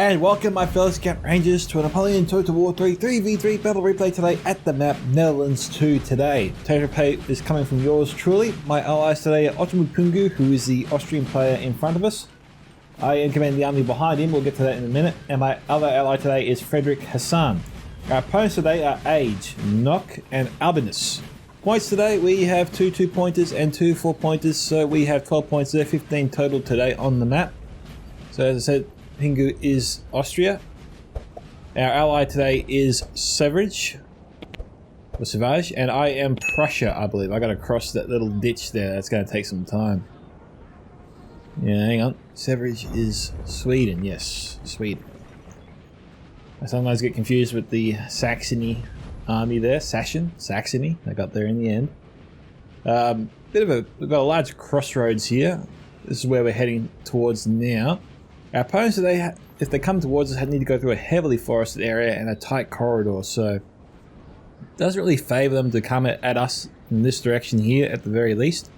And welcome my fellow Scout Rangers to a Napoleon Total War 3 3v3 battle replay today at the map Netherlands 2 today. Total replay is coming from yours truly. My allies today are Ottoman Pungu, who is the Austrian player in front of us. I am commanding the army behind him, we'll get to that in a minute. And my other ally today is Frederick Hassan. Our opponents today are Age, Nock and Albinus. Points today, we have two 2-pointers and two 4-pointers, so we have 12 points there, 15 total today on the map. So as I said, Pingu is Austria. Our ally today is Savage, and I am Prussia, I believe. I gotta cross that little ditch there, that's gonna take some time. Yeah, hang on. Savage is Sweden, yes, Sweden. I sometimes get confused with the Saxony army there, Saxony, I got there in the end. We've got a large crossroads here. This is where we're heading towards now. Our opponents today, if they come towards us, need to go through a heavily forested area and a tight corridor, so it doesn't really favour them to come at us in this direction here at the very least.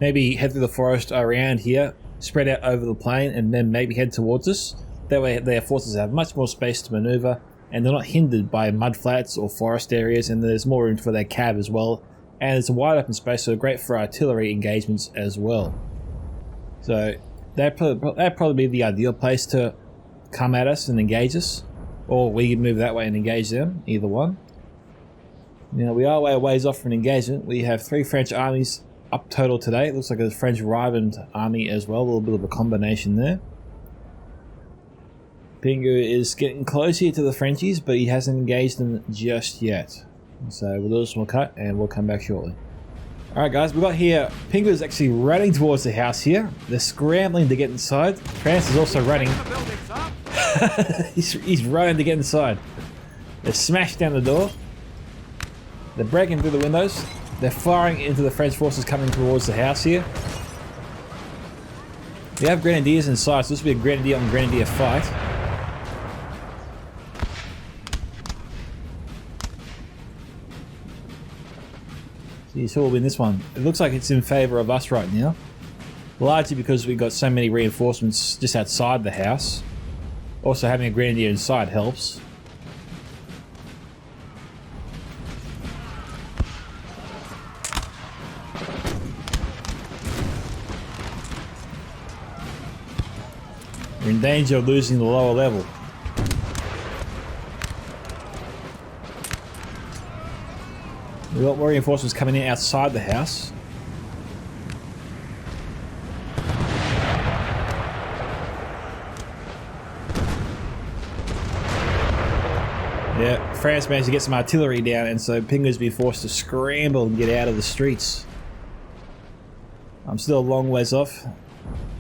Maybe head through the forest around here, spread out over the plain, and then maybe head towards us. That way their forces have much more space to manoeuvre, and they're not hindered by mud flats or forest areas, and there's more room for their cav as well. And it's a wide open space, so great for artillery engagements as well. So that'd probably be the ideal place to come at us and engage us, or we could move that way and engage them, either one. Now we are a ways off from an engagement. We have 3 French armies up total today. It looks like a French Riband army as well, a little bit of a combination there. Pingu is getting close here to the Frenchies, but he hasn't engaged them just yet. So we'll do a small cut and we'll come back shortly. Alright guys, we got here, Pingu is actually running towards the house here. They're scrambling to get inside. France is also running. he's running to get inside. They've smashed down the door. They're breaking through the windows. They're firing into the French forces coming towards the house here. We have grenadiers inside, so this will be a grenadier on grenadier fight. Geez, who will win this one? It looks like it's in favour of us right now. Largely because we've got so many reinforcements just outside the house. Also having a grenadier inside helps. We're in danger of losing the lower level. We've got more reinforcements coming in outside the house. Yeah, France managed to get some artillery down, and so Pingu's been forced to scramble and get out of the streets. I'm still a long ways off.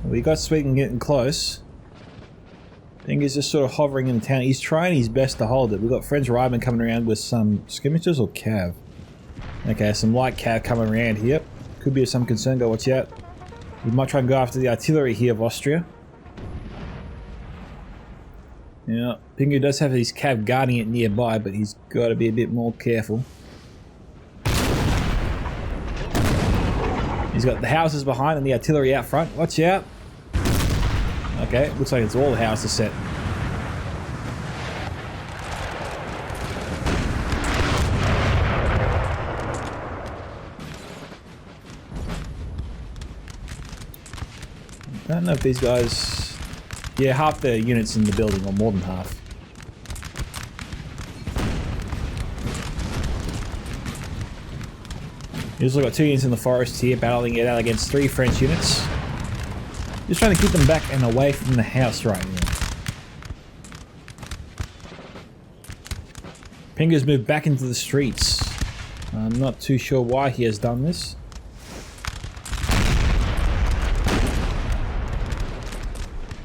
We got Sweden getting close. Pingu's just sort of hovering in the town. He's trying his best to hold it. We've got French Riband coming around with some skirmishers or cav. Okay, some light cav coming around here. Could be of some concern, go watch out. We might try and go after the artillery here of Austria. Yeah, Pingu does have his cav guarding it nearby, but he's got to be a bit more careful. He's got the houses behind and the artillery out front. Watch out. Okay, looks like it's all the houses set. I don't know if these guys... Yeah, half the units in the building, or more than half. We've also got 2 units in the forest here, battling it out against 3 French units. Just trying to keep them back and away from the house right now. Pingu's moved back into the streets. I'm not too sure why he has done this.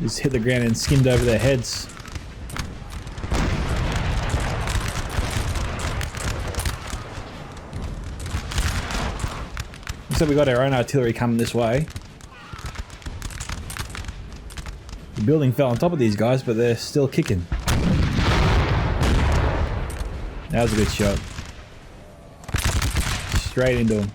Just hit the ground and skimmed over their heads. So we got our own artillery coming this way. The building fell on top of these guys, but they're still kicking. That was a good shot. Straight into them.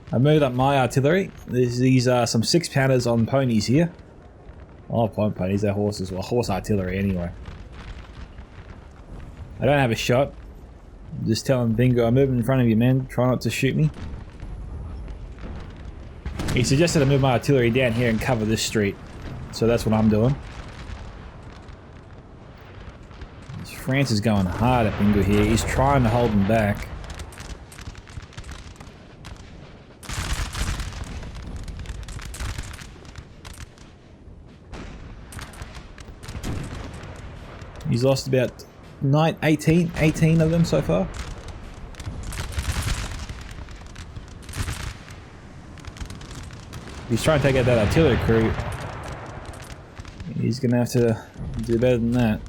I moved up my artillery. These are some 6-pounders on ponies here. Oh, point ponies, they're horses. Well, horse artillery anyway. I don't have a shot. I'm just telling Bingo, I'm moving in front of you, man. Try not to shoot me. He suggested I move my artillery down here and cover this street. So that's what I'm doing. France is going hard at Bingo here. He's trying to hold him back. He's lost about 18 of them so far. He's trying to take out that artillery crew. He's gonna have to do better than that.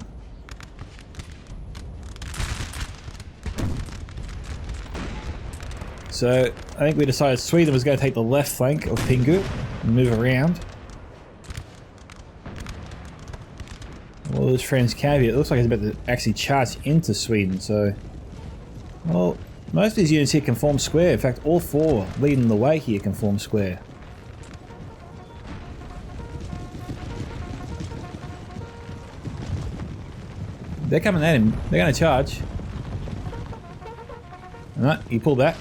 So I think we decided Sweden was going to take the left flank of Pingu and move around. Well, this friend's caveat, it looks like he's about to actually charge into Sweden, so... Well, most of these units here can form square. In fact, all four leading the way here can form square. They're coming at him. They're going to charge. Alright, he pulled that.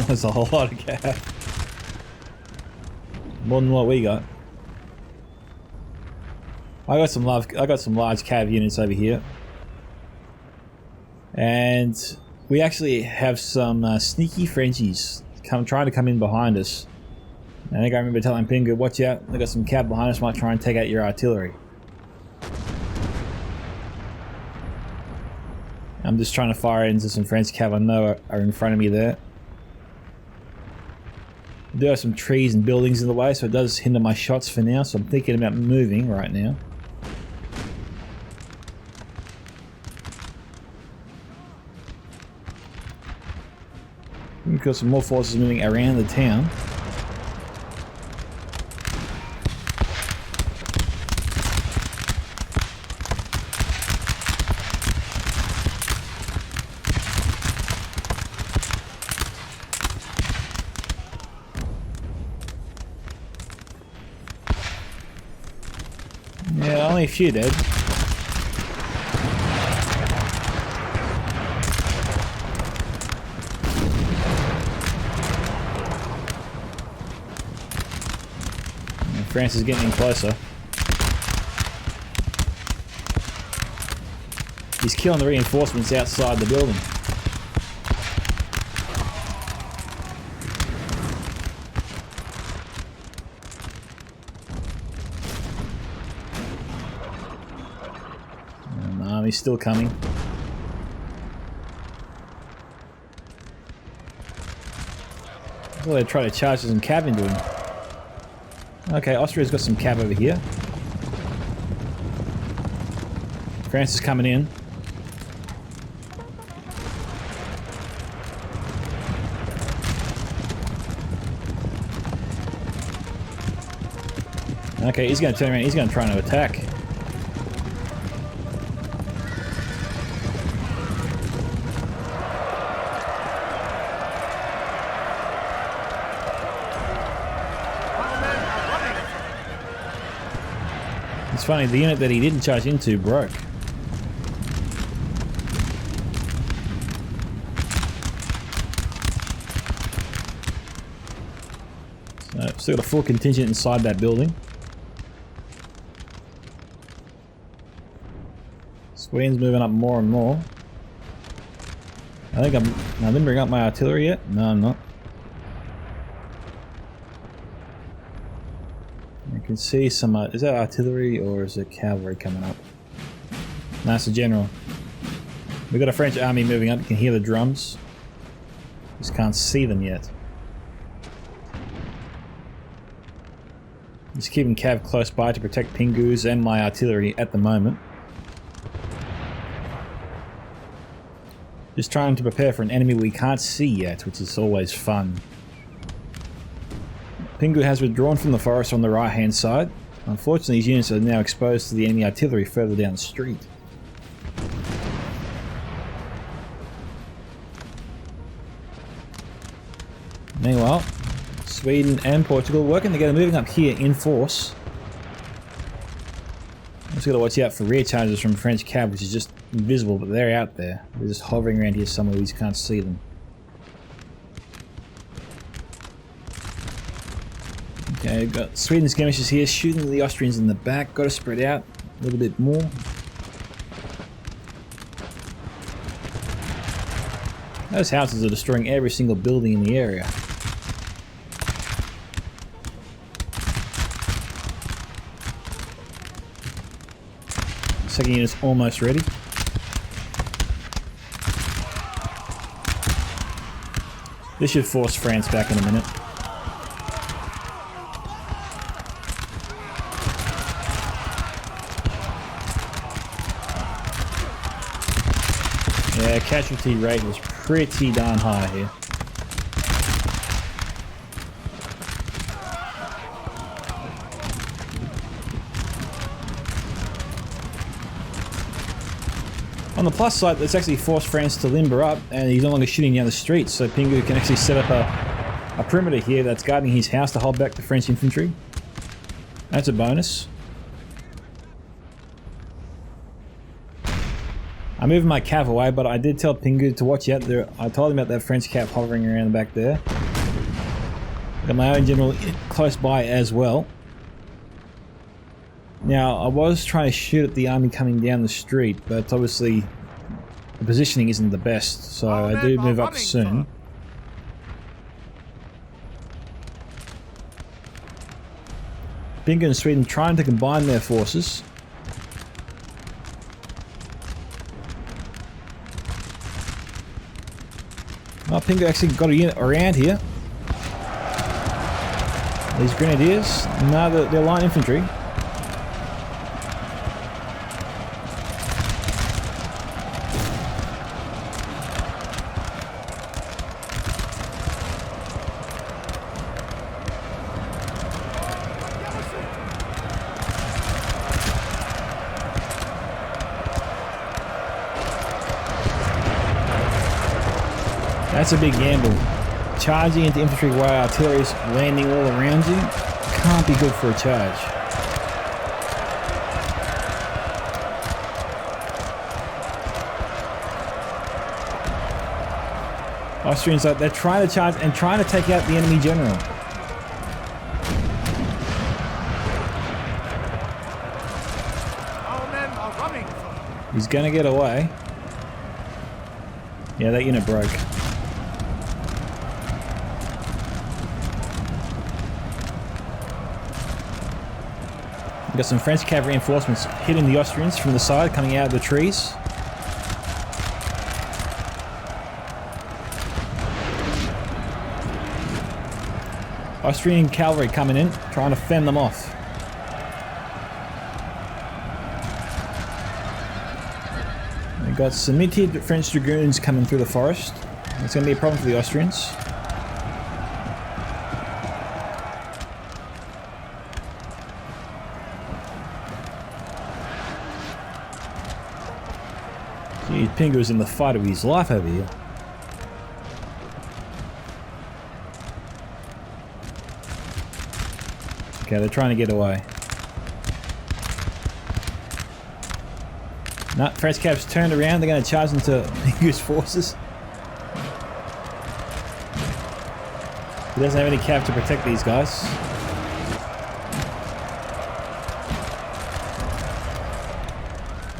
That's a whole lot of cav. More than what we got. I got some large cav units over here. And we actually have some sneaky Frenchies trying to come in behind us. I think I remember telling Pingu, watch out, they got some cav behind us, might try and take out your artillery. I'm just trying to fire into some French cav I know are in front of me there. There are some trees and buildings in the way, so it does hinder my shots for now, so I'm thinking about moving right now. We've got some more forces moving around the town. Yeah, only a few dead. France is getting in closer. He's killing the reinforcements outside the building. And the army's still coming. Well, they're trying to charge some cav into him. Okay, Austria's got some cav over here. France is coming in. Okay, he's going to turn around. He's going to try and attack. It's funny, the unit that he didn't charge into broke. So, still got a full contingent inside that building. Sweden's moving up more and more. I think I didn't bring up my artillery yet? No, I'm not. I can see some, is that artillery or is it cavalry coming up? No, it's a general. We've got a French army moving up, you can hear the drums. Just can't see them yet. Just keeping cav close by to protect Pingus and my artillery at the moment. Just trying to prepare for an enemy we can't see yet, which is always fun. Pingu has withdrawn from the forest on the right hand side. Unfortunately, these units are now exposed to the enemy artillery further down the street. Sweden and Portugal working together, moving up here in force. Just gotta watch out for rear charges from French cav, which is just invisible, but they're out there. They're just hovering around here somewhere, we just can't see them. Okay, we've got Sweden skirmishers here, shooting the Austrians in the back. Got to spread out a little bit more. Those houses are destroying every single building in the area. Second unit's almost ready. This should force France back in a minute. Yeah, casualty rate was pretty darn high here. On the plus side, it's actually forced France to limber up, and he's no longer shooting down the streets, so Pingu can actually set up a perimeter here that's guarding his house to hold back the French infantry. That's a bonus. I moved my cav away, but I did tell Pingu to watch out there. I told him about that French cav hovering around the back there. Got my own general close by as well. Now, I was trying to shoot at the army coming down the street, but obviously the positioning isn't the best, so I do move up soon. Pingu and Sweden trying to combine their forces. Oh, Pingu actually got a unit around here. These grenadiers, no, they're light infantry. That's a big gamble. Charging into infantry while artillery is landing all around you can't be good for a charge. Austrians, they're trying to charge and trying to take out the enemy general. Our men are running. He's gonna get away. Yeah, that unit broke. We've got some French cavalry reinforcements hitting the Austrians from the side, coming out of the trees. Austrian cavalry coming in, trying to fend them off. We've got submitted French dragoons coming through the forest. It's going to be a problem for the Austrians. Gee, Pingu's in the fight of his life over here. Okay, they're trying to get away. No, French caps turned around. They're going to charge into Pingu's forces. He doesn't have any cap to protect these guys.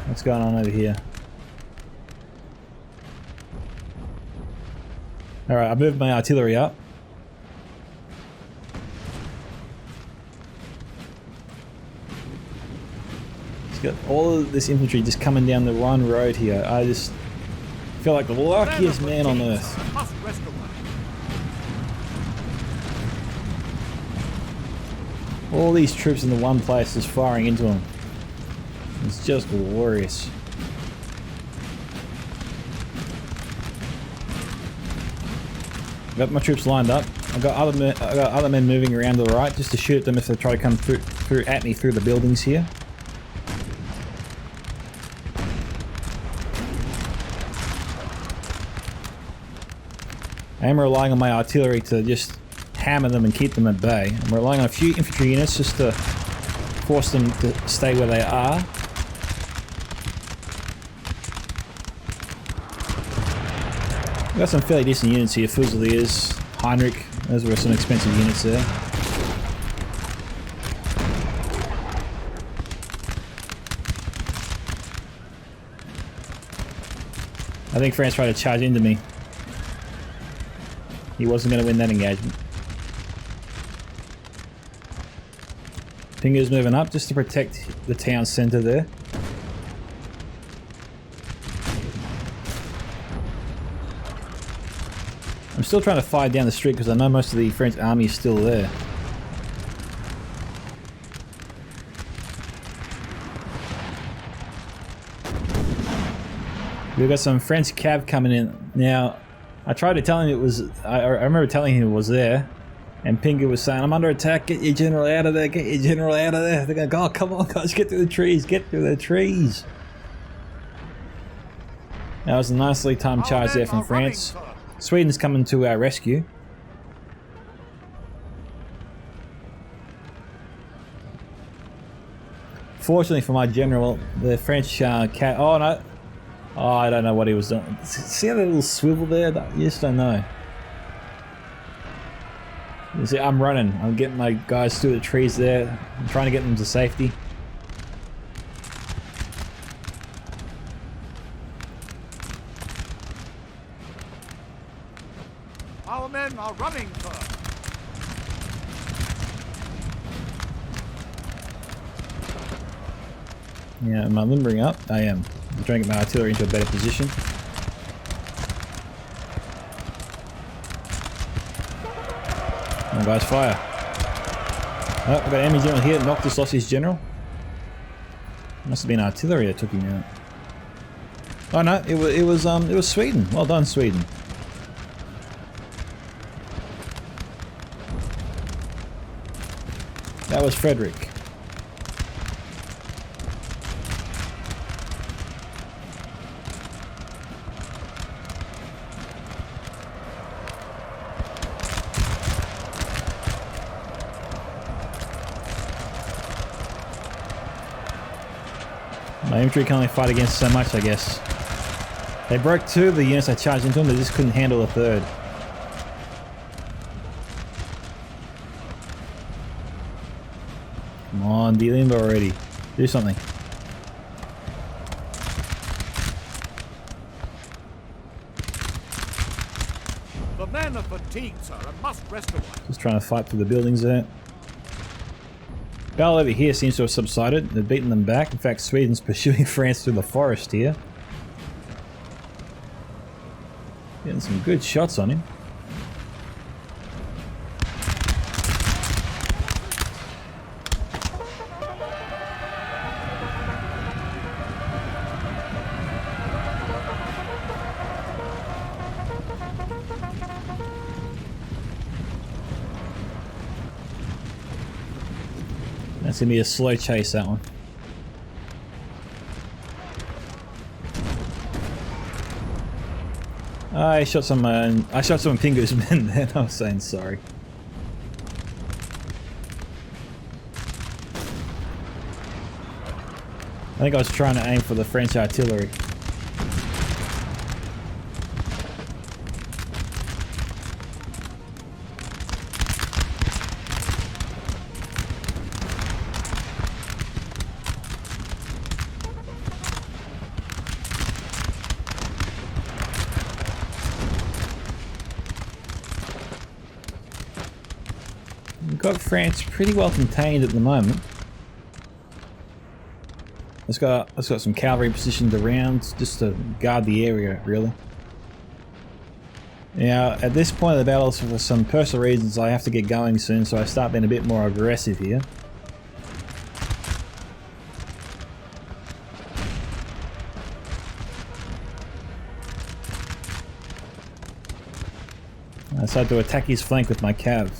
What's going on over here? Alright, I moved my artillery up. It's got all of this infantry just coming down the one road here. I just feel like the luckiest man on earth. All these troops in the one place just firing into them. It's just glorious. Got my troops lined up. I've got other men moving around to the right just to shoot at them if they try to come through at me through the buildings here. I am relying on my artillery to just hammer them and keep them at bay. I'm relying on a few infantry units just to force them to stay where they are. We've got some fairly decent units here. Fusiliers, Heinrich, those were some expensive units there. I think France tried to charge into me. He wasn't going to win that engagement. Pingu's moving up just to protect the town centre there. I'm still trying to fire down the street because I know most of the French army is still there. We've got some French cav coming in. Now, I tried to tell him it was... I remember telling him it was there. And Pingu was saying, I'm under attack, get your general out of there, get your general out of there. They're going, oh, come on guys, get through the trees, get through the trees. That was a nicely timed charge there from France. Sweden's coming to our rescue. Fortunately for my general, the French cat... Oh no! Oh, I don't know what he was doing. See that little swivel there? You just don't know. You see, I'm running. I'm getting my guys through the trees there. I'm trying to get them to safety. Our men are running for. Yeah, am I limbering up? I am. I'm trying to get my artillery into a better position. Come on guys, fire. Oh, I've got enemy general here, knocked this lost his general. Must have been artillery that took him out. Oh no, it was Sweden. Well done, Sweden. That was Frederick. My infantry can only fight against so much, I guess. They broke two of the units I charged into them, they just couldn't handle a third. Come on, delimber already. Do something. The men are fatigued, sir, and must rest a while. Just trying to fight through the buildings there. Battle over here seems to have subsided. They've beaten them back. In fact, Sweden's pursuing France through the forest here. Getting some good shots on him. That's gonna be a slow chase, that one. I shot some of Pingu's men then. I was saying sorry. I think I was trying to aim for the French artillery. We've got France pretty well contained at the moment. Let's got some cavalry positioned around just to guard the area, really. Now, at this point of the battle, for some personal reasons, I have to get going soon, so I start being a bit more aggressive here. I decided to attack his flank with my cav.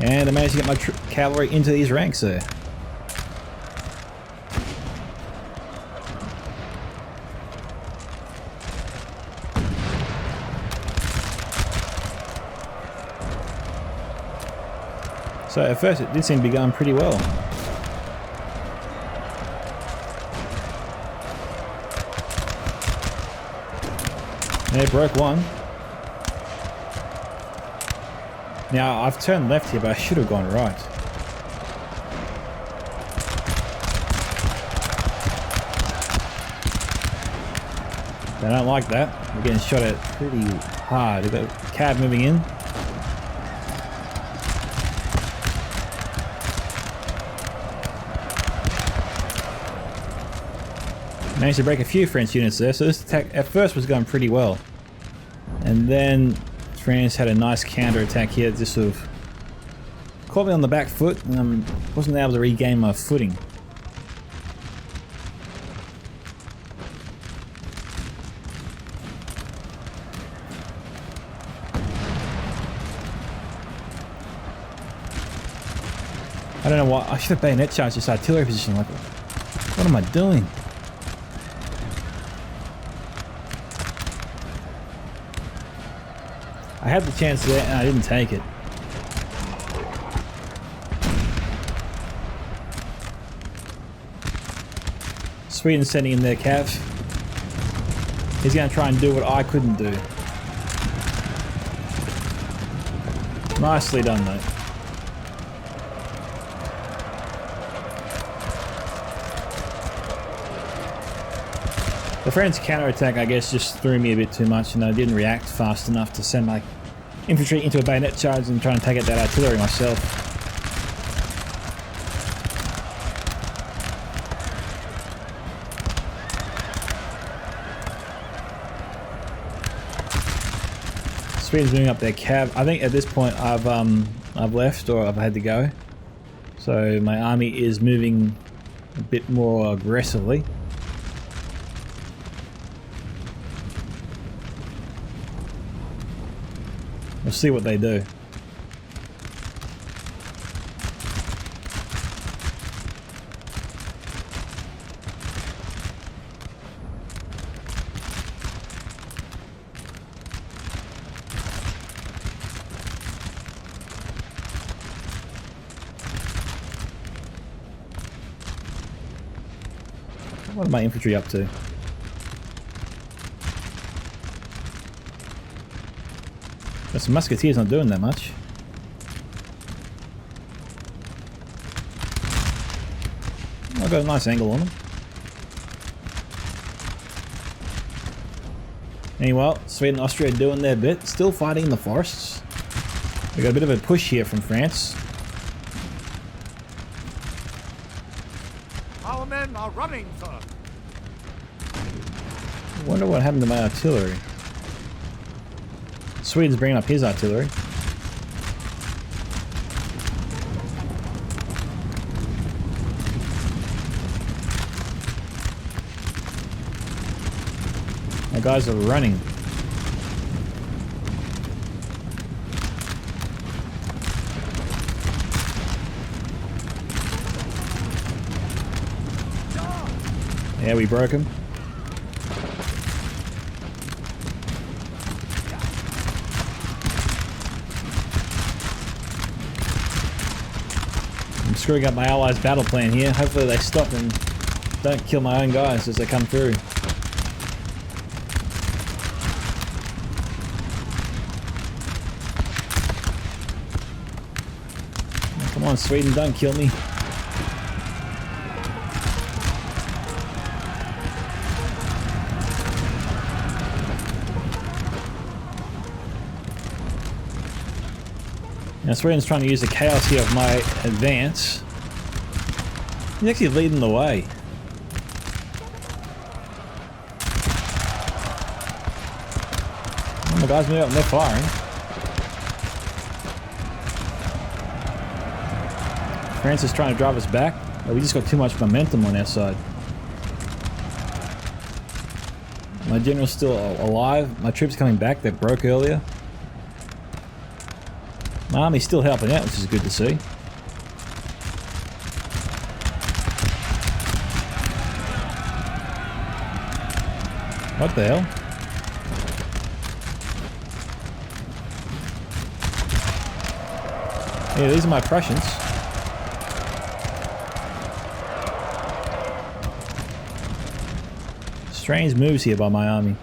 And I managed to get my cavalry into these ranks there. So at first it did seem to be going pretty well. Yeah, broke one. Now I've turned left here, but I should have gone right. I don't like that. We're getting shot at pretty hard. We've got a cab moving in. Managed to break a few French units there, so this attack at first was going pretty well. And then France had a nice counter attack here, just sort of caught me on the back foot, and wasn't able to regain my footing. I don't know why, I should have bayonet charged this artillery position, like, what am I doing? I had the chance there and I didn't take it. Sweden's sending in their cav. He's going to try and do what I couldn't do. Nicely done, mate. The French counterattack, I guess, just threw me a bit too much, and I didn't react fast enough to send my infantry into a bayonet charge and try and take out that artillery myself. Sweden's moving up their cab. I think at this point I've left, or I've had to go. So my army is moving a bit more aggressively. We'll see what they do. What are my infantry up to? Some musketeers not doing that much. I've got a nice angle on them. Anyway, Sweden and Austria are doing their bit, still fighting in the forests. We got a bit of a push here from France. Our men are running, sir. I wonder what happened to my artillery. Sweden's bringing up his artillery. My guys are running. Yeah, we broke him. I'm screwing up my allies' battle plan here. Hopefully they stop and don't kill my own guys as they come through. Come on, Sweden, don't kill me. Now Sweden's trying to use the chaos here of my advance. He's actually leading the way. Oh, my guys move up and they're firing. France is trying to drive us back. Oh, we just got too much momentum on our side. My general's still alive. My troops coming back. They broke earlier. My army's still helping out, which is good to see. What the hell? Yeah, these are my Prussians. Strange moves here by my army.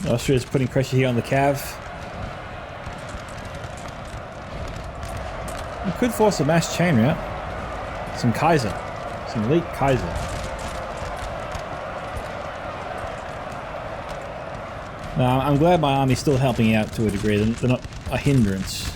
Austria's putting pressure here on the Cav. We could force a mass chain route. Some Kaiser. Some elite Kaiser. Now, I'm glad my army's still helping out to a degree. They're not a hindrance.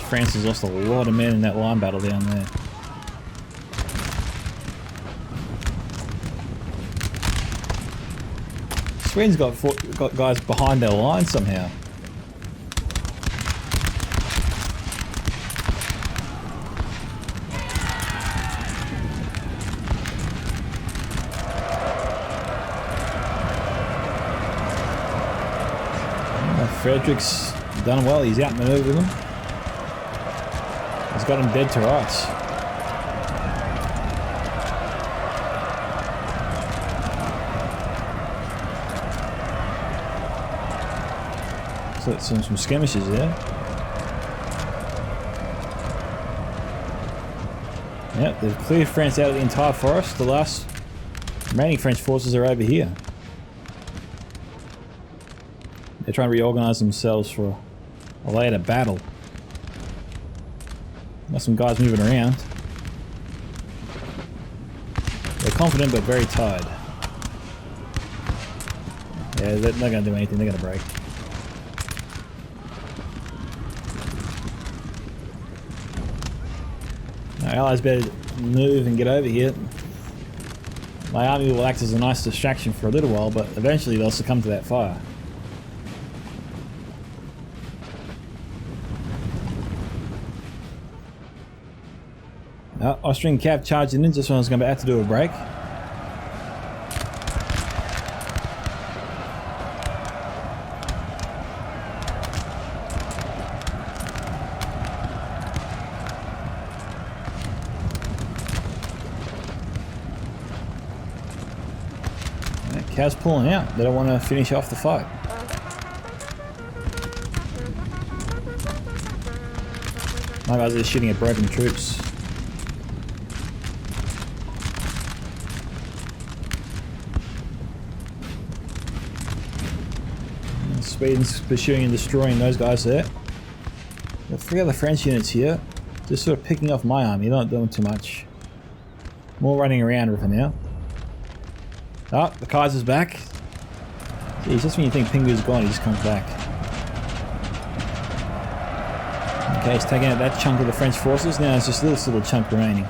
France has lost a lot of men in that line battle down there. Sweden's got guys behind their line somehow. Frederick's done well, he's outmaneuvered them. He's got him dead to rights. So that's some skirmishes there. Yep, they've cleared France out of the entire forest. The last remaining French forces are over here. They're trying to reorganize themselves for a later battle. Got some guys moving around. They're confident but very tired. Yeah, they're not going to do anything. They're going to break. Our allies better move and get over here. My army will act as a nice distraction for a little while, but eventually they'll succumb to that fire. Austrian Cav charging in just when I was going to have to do a break. Cav's pulling out. They don't want to finish off the fight. My guys are shooting at broken troops. Sweden's pursuing and destroying those guys there. Got 3 other French units here, just sort of picking off my army, not doing too much. More running around for now. Oh, the Kaiser's back. Geez, just when you think Pingu's gone, he just comes back. Okay, he's taking out that chunk of the French forces. Now it's just this little chunk remaining.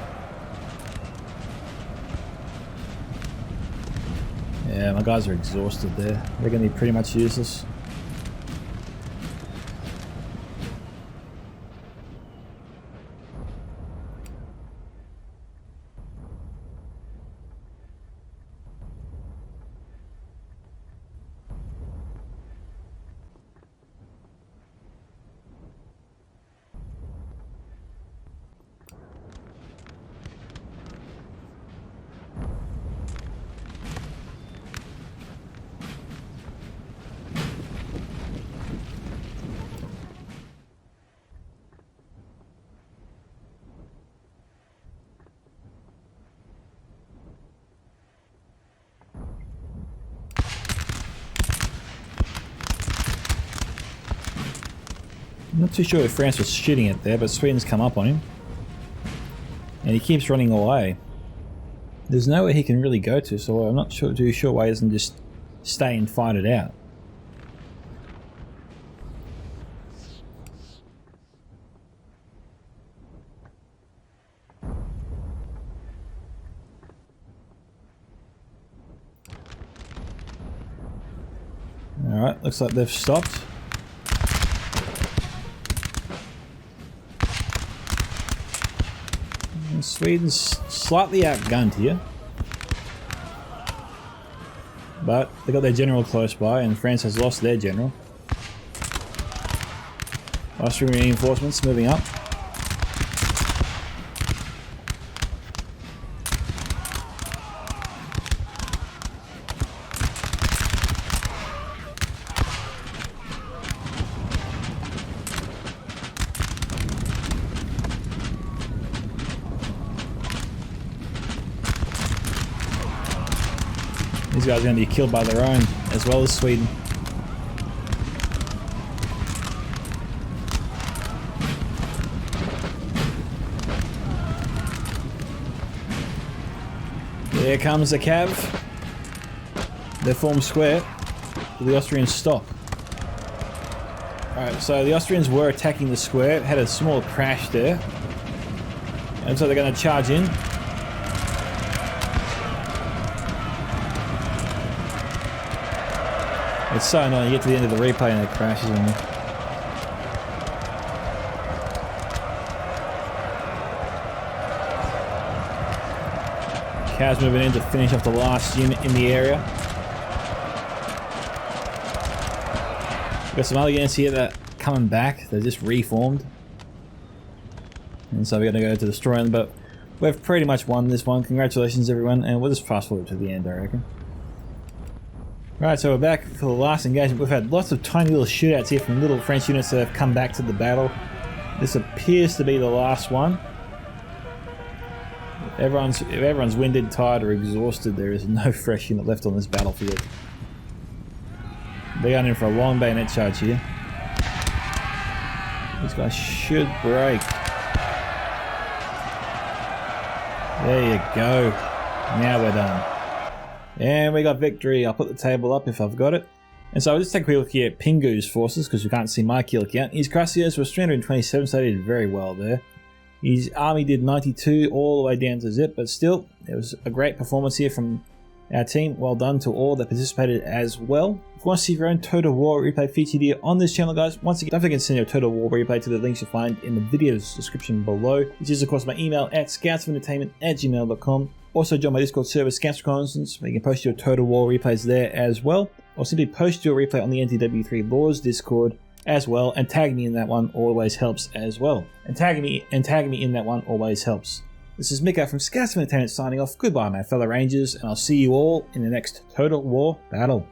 Yeah, my guys are exhausted there. They're going to be pretty much useless. I'm not too sure if France was shooting it there, but Sweden's come up on him. And he keeps running away. There's nowhere he can really go to, so I'm not too sure why he doesn't just stay and fight it out. Alright, looks like they've stopped. Sweden's slightly outgunned here, but they got their general close by, and France has lost their general. Austrian reinforcements moving up. These guys are going to be killed by their own, as well as Sweden. There comes the cav. They form square. The Austrians stop. Alright, so the Austrians were attacking the square, had a small crash there. And so they're going to charge in. It's so annoying, you get to the end of the replay and it crashes on you. Cavs moving in to finish off the last unit in the area. We've got some other units here that are coming back, they're just reformed. And so we're going to go to destroy them, but we've pretty much won this one. Congratulations everyone, and we'll just fast forward to the end, I reckon. Right, so we're back for the last engagement. We've had lots of tiny little shootouts here from little French units that have come back to the battle. This appears to be the last one. If everyone's winded, tired, or exhausted, there is no fresh unit left on this battlefield. They're going in for a long bayonet charge here. These guys should break. There you go. Now we're done. And we got victory. I'll put the table up if I've got it. And so I'll just take a quick look here at Pingu's forces because we can't see my kill count. His Cuirassiers was 327, so he did very well there. His army did 92 all the way down to zip, but still, it was a great performance here from our team. Well done to all that participated as well. If you want to see your own Total War replay featured here on this channel, guys, once again, don't forget to send your Total War replay to the links you'll find in the video's description below, which is of course my email at scoutsofentertainment@gmail.com. Also join my Discord server, Scouts Reconnaissance, where you can post your Total War replays there as well. Or simply post your replay on the NTW3 Laws Discord as well, and tag me in that one always helps as well. And tag me in that one always helps. This is Mika from Scouts of Entertainment signing off. Goodbye my fellow Rangers, and I'll see you all in the next Total War battle.